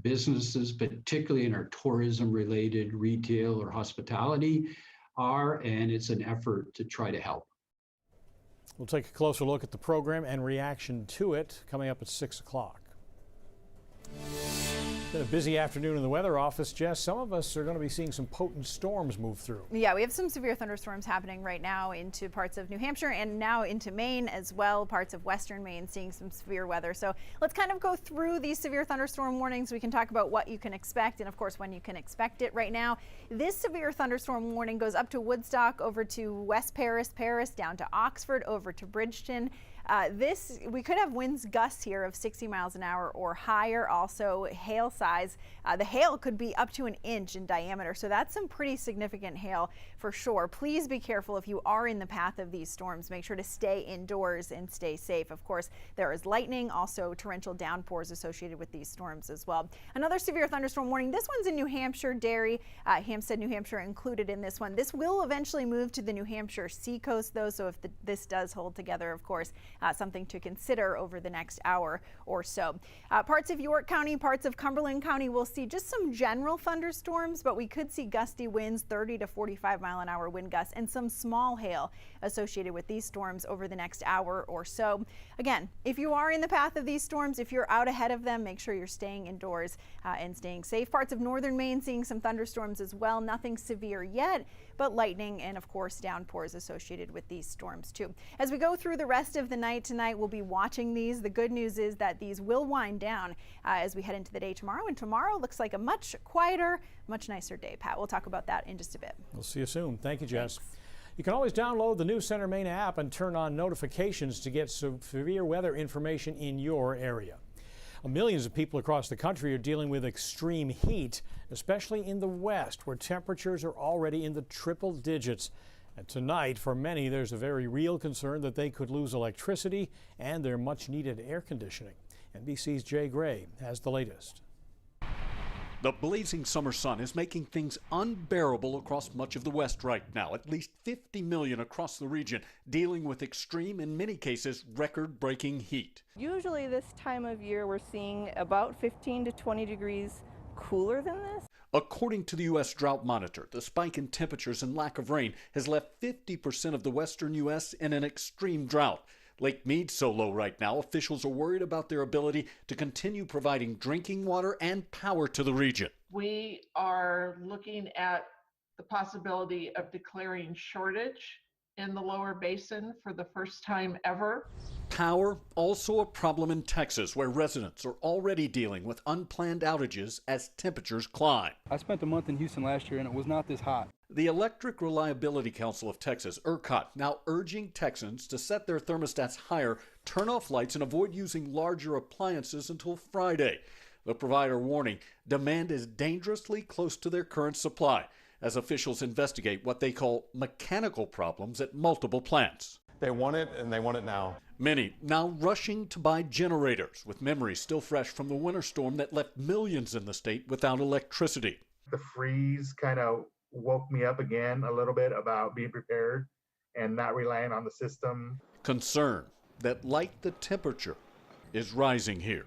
businesses, particularly in our tourism-related retail or hospitality, are, and it's an effort to try to help. We'll take a closer look at the program and reaction to it coming up at 6 o'clock. Been a busy afternoon in the weather office, Jess. Some of us are going to be seeing some potent storms move through. Yeah, we have some severe thunderstorms happening right now into parts of New Hampshire and now into Maine as well. Parts of western Maine seeing some severe weather. So let's kind of go through these severe thunderstorm warnings. We can talk about what you can expect and, of course, when you can expect it. Right now, this severe thunderstorm warning goes up to Woodstock, over to West Paris, down to Oxford, over to Bridgeton. We could have winds gusts here of 60 miles an hour or higher. Also hail size. The hail could be up to an inch in diameter. So that's some pretty significant hail for sure. Please be careful if you are in the path of these storms. Make sure to stay indoors and stay safe. Of course, there is lightning, also torrential downpours associated with these storms as well. Another severe thunderstorm warning. This one's in New Hampshire, Derry, Hampstead, New Hampshire included in this one. This will eventually move to the New Hampshire seacoast though. So if this does hold together, of course, something to consider over the next hour or so. Parts of York County, parts of Cumberland County will see just some general thunderstorms, but we could see gusty winds, 30 to 45 mile an hour wind gusts, and some small hail associated with these storms over the next hour or so. Again, if you are in the path of these storms, if you're out ahead of them, make sure you're staying indoors and staying safe. Parts of northern Maine seeing some thunderstorms as well. Nothing severe yet, but lightning and, of course, downpours associated with these storms too. As we go through the rest of the night tonight, we'll be watching these. The good news is that these will wind down as we head into the day tomorrow, and tomorrow looks like a much quieter, much nicer day. Pat, we'll talk about that in just a bit. We'll see you soon. Thank you, Jess. Thanks. You can always download the new Center Maine app and turn on notifications to get severe weather information in your area. Millions of people across the country are dealing with extreme heat, especially in the west, where temperatures are already in the triple digits. And tonight, for many, there's a very real concern that they could lose electricity and their much-needed air conditioning. NBC's Jay Gray has the latest. The blazing summer sun is making things unbearable across much of the West right now. At least 50 million across the region dealing with extreme, in many cases, record-breaking heat. Usually this time of year we're seeing about 15 to 20 degrees cooler than this. According to the U.S. Drought Monitor, the spike in temperatures and lack of rain has left 50% of the western U.S. in an extreme drought. Lake Mead's so low right now, officials are worried about their ability to continue providing drinking water and power to the region. We are looking at the possibility of declaring shortage in the lower basin for the first time ever. Power, also a problem in Texas, where residents are already dealing with unplanned outages as temperatures climb. I spent a month in Houston last year and it was not this hot. The Electric Reliability Council of Texas, ERCOT, now urging Texans to set their thermostats higher, turn off lights, and avoid using larger appliances until Friday. The provider warning demand is dangerously close to their current supply as officials investigate what they call mechanical problems at multiple plants. They want it, and they want it now. Many now rushing to buy generators, with memories still fresh from the winter storm that left millions in the state without electricity. The freeze kind of woke me up again a little bit about being prepared and not relying on the system. Concern that, like the temperature, is rising here.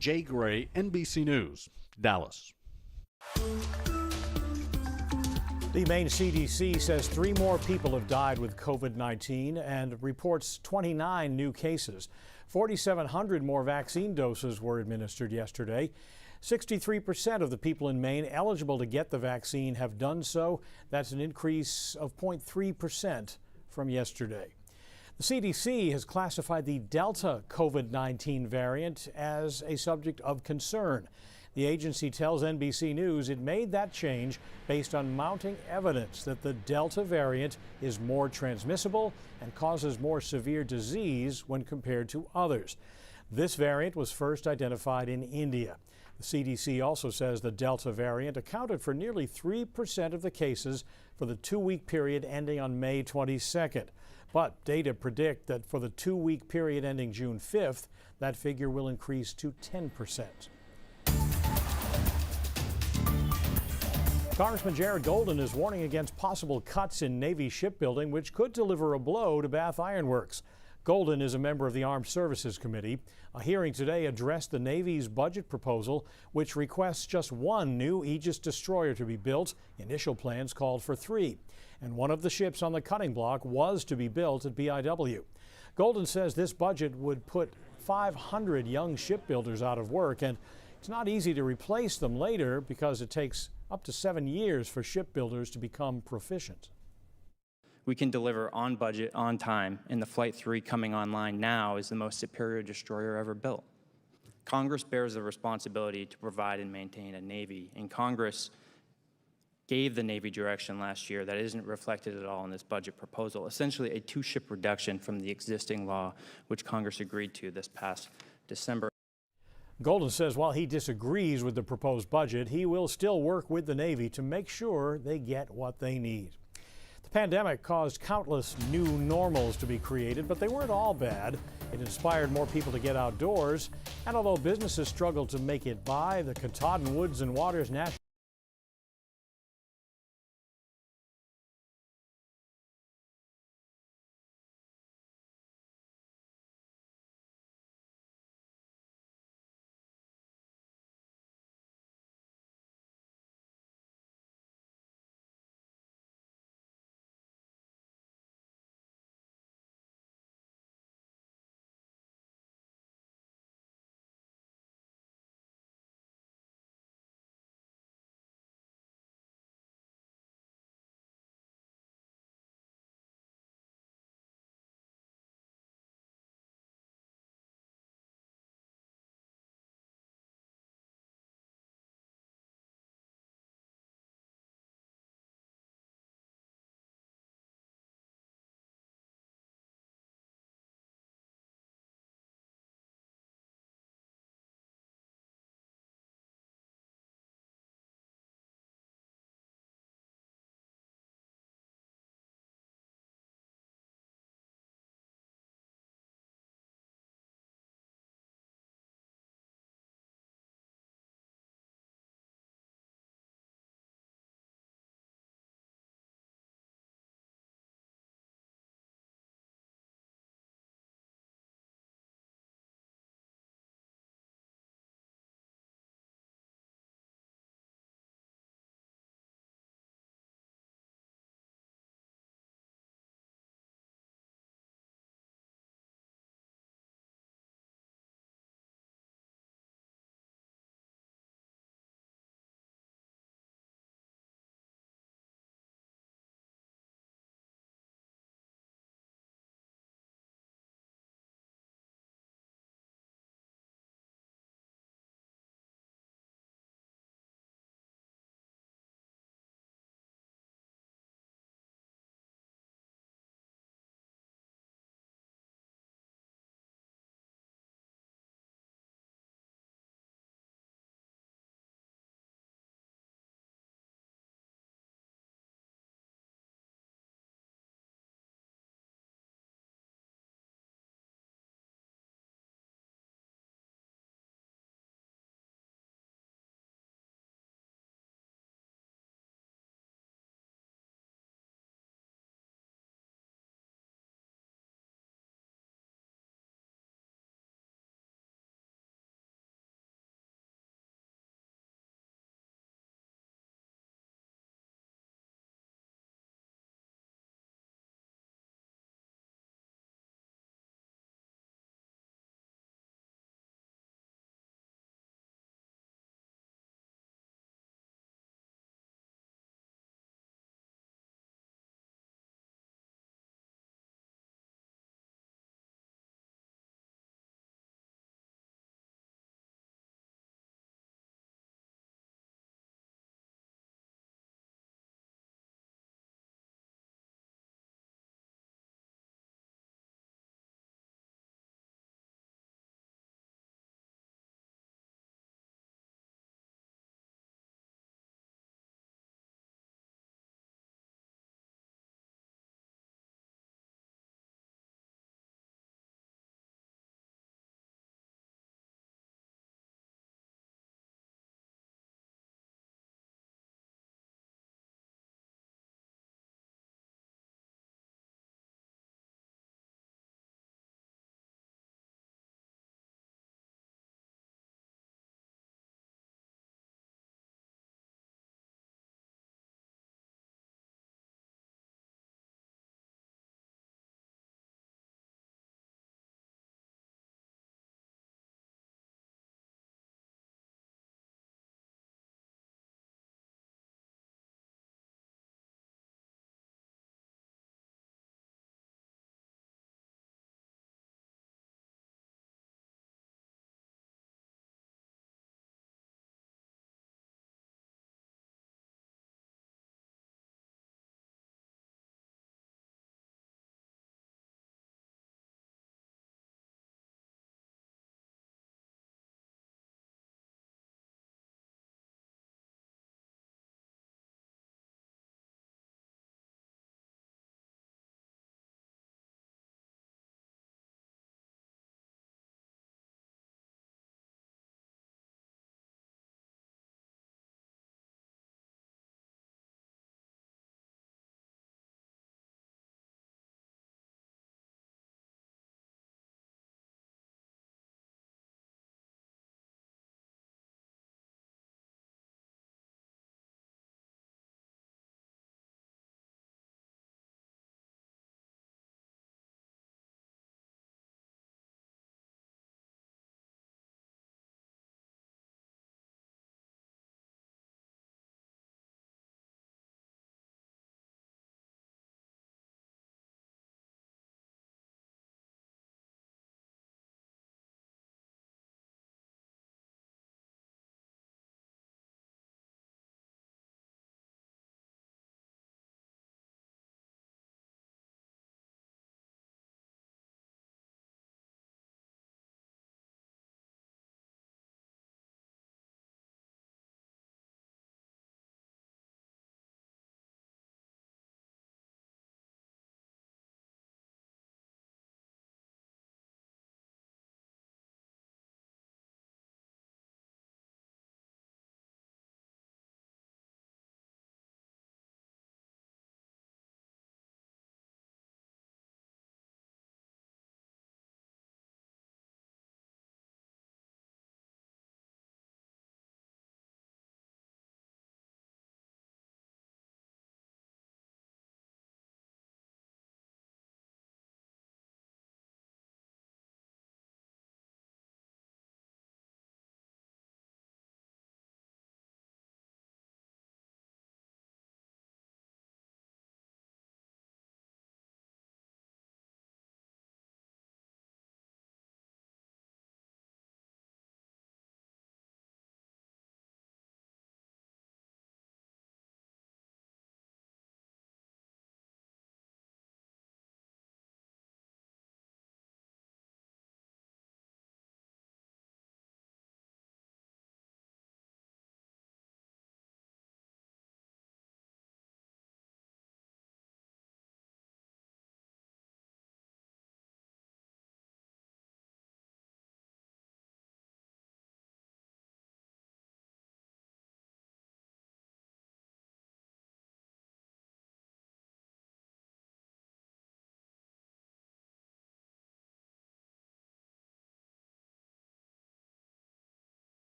Jay Gray, NBC News, Dallas. The Maine CDC says 3 more people have died with COVID-19 and reports 29 new cases. 4,700 more vaccine doses were administered yesterday. 63% of the people in Maine eligible to get the vaccine have done so. That's an increase of 0.3% from yesterday. The CDC has classified the Delta COVID-19 variant as a subject of concern. The agency tells NBC News it made that change based on mounting evidence that the Delta variant is more transmissible and causes more severe disease when compared to others. This variant was first identified in India. The CDC also says the Delta variant accounted for nearly 3% of the cases for the 2-week period ending on May 22nd. But data predict that for the 2-week period ending June 5th, that figure will increase to 10%. Congressman Jared Golden is warning against possible cuts in Navy shipbuilding, which could deliver a blow to Bath Iron Works. Golden is a member of the Armed Services Committee. A hearing today addressed the Navy's budget proposal, which requests just one new Aegis destroyer to be built. Initial plans called for 3. And one of the ships on the cutting block was to be built at BIW. Golden says this budget would put 500 young shipbuilders out of work, and it's not easy to replace them later because it takes up to 7 years for shipbuilders to become proficient. We can deliver on budget, on time, and the Flight 3 coming online now is the most superior destroyer ever built. Congress bears the responsibility to provide and maintain a Navy, and Congress gave the Navy direction last year that isn't reflected at all in this budget proposal, essentially a 2-ship reduction from the existing law, which Congress agreed to this past December. Golden says while he disagrees with the proposed budget, he will still work with the Navy to make sure they get what they need. The pandemic caused countless new normals to be created, but they weren't all bad. It inspired more people to get outdoors, and although businesses struggled to make it by, the Katahdin Woods and Waters National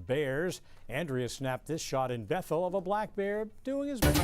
bears. Andrea snapped this shot in Bethel of a black bear doing his best.